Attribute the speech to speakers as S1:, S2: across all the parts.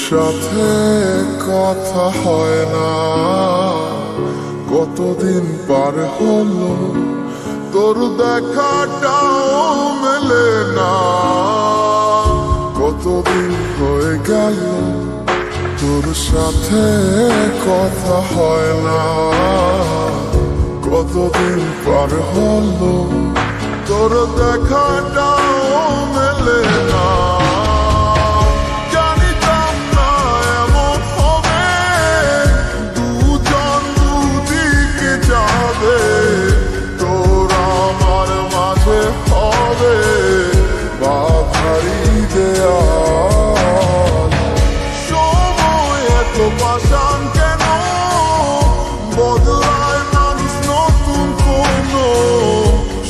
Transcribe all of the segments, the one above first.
S1: সাথে কথা হয় না, কতদিন পার হলো তোর দেখাটাও মেলে না। কতদিন হয়ে গেল তোর সাথে কথা হয় না, কতদিন পার হলো তোর দেখাটাও মেলে না। পাষাণ কেন বদলায় মানুষ, নতুন কোন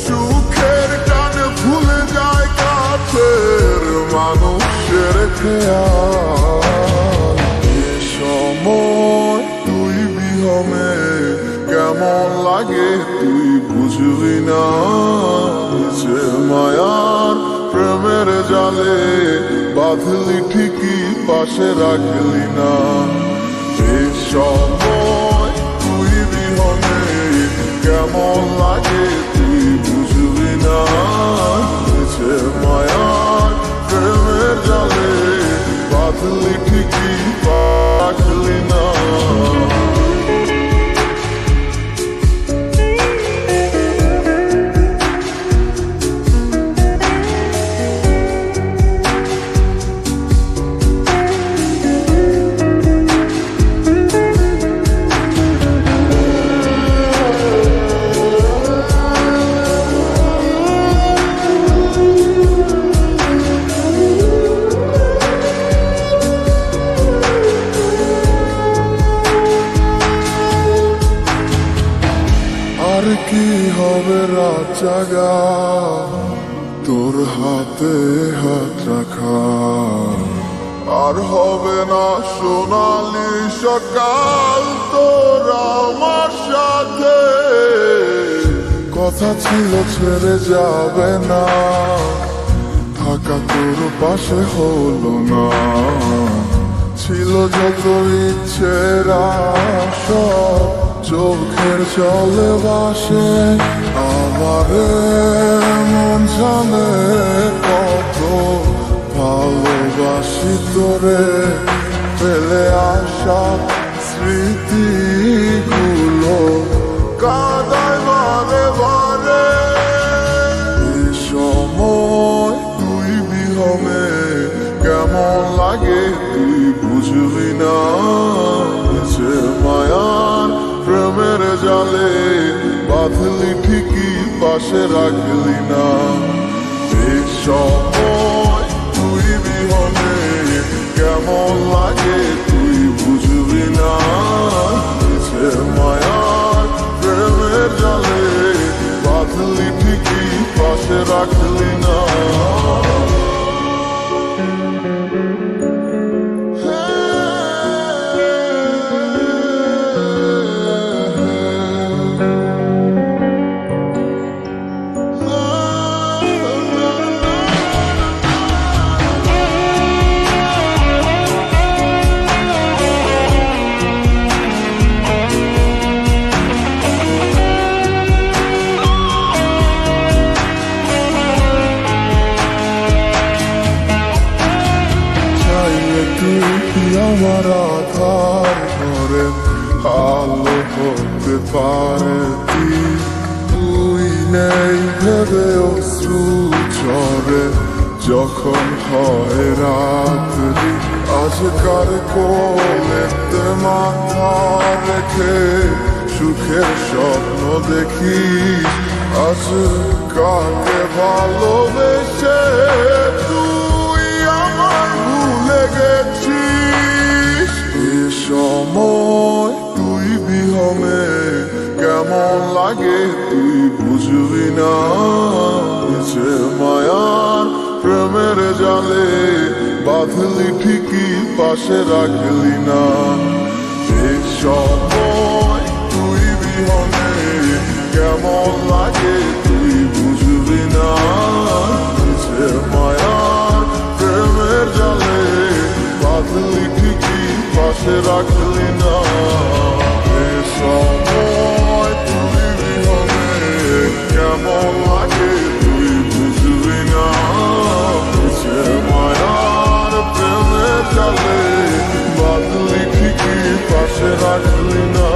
S1: সুখের টানে ভুলে যায় কাছের মানুষের খেয়াল। এ সময় তুই বিহমে কেমন লাগে তুই বুঝবি না, যে মায়ার প্রেমের জালে বাঁধলি ঠিকই পাশে রাখলি না। এ সময় তুই বিহনে কেমন লাগে তুই বুঝবি না, যে মায়ার প্রেমের জালে বাঁধলি ঠিকই রাখলি না। আর কি হবে রাত জাগা তোর হাতে হাত রাখা, আর হবে না সোনালি সকাল তোর আমার সাথে। কথা ছিল ছেড়ে যাবে না, থাকা তোর পাশে হলো না। ছিল যত ইচ্ছেরা সব চোখের জলে ভাসে, আমারে মন জানে কত ভালোবাসি তোরে। ফেলে আসা স্মৃতিগুলো কাঁদায় বারে বারে। এ সময় তুই বিহমে কেমন লাগে তুই বুঝবি না, যে মায়ার প্রেমের জালে বাঁধলি ঠিকই পাশে রাখলি না। এ সময় তুই বিহনে কেমন লাগে তুই বুঝবি না, যে মায়ার প্রেমের জালে বাঁধলি ঠিকই পাশে রাখলি না। আমার আধার ঘরে আলো হতে পারে তুই নেই ভেবে অশ্রু ঝরে যখন হয় রাত্রি। আজকার কোলেতে মাথা রেখে সুখের স্বপ্ন দেখি, আজ কাকে ভালোবেসে তুই আমার ভুলে গেছিস। এ সময় তুই বিহমে কেমন লাগে তুই বুঝবি না, যে মায়ার প্রেমের জালে বাঁধলি ঠিকই পাশে রাখলি না। এ সময় তুই বিহনে কেমন লাগে তুই বুঝবি না, যে মায়ার প্রেমের জালে বাঁধলি ঠিক রাখলি না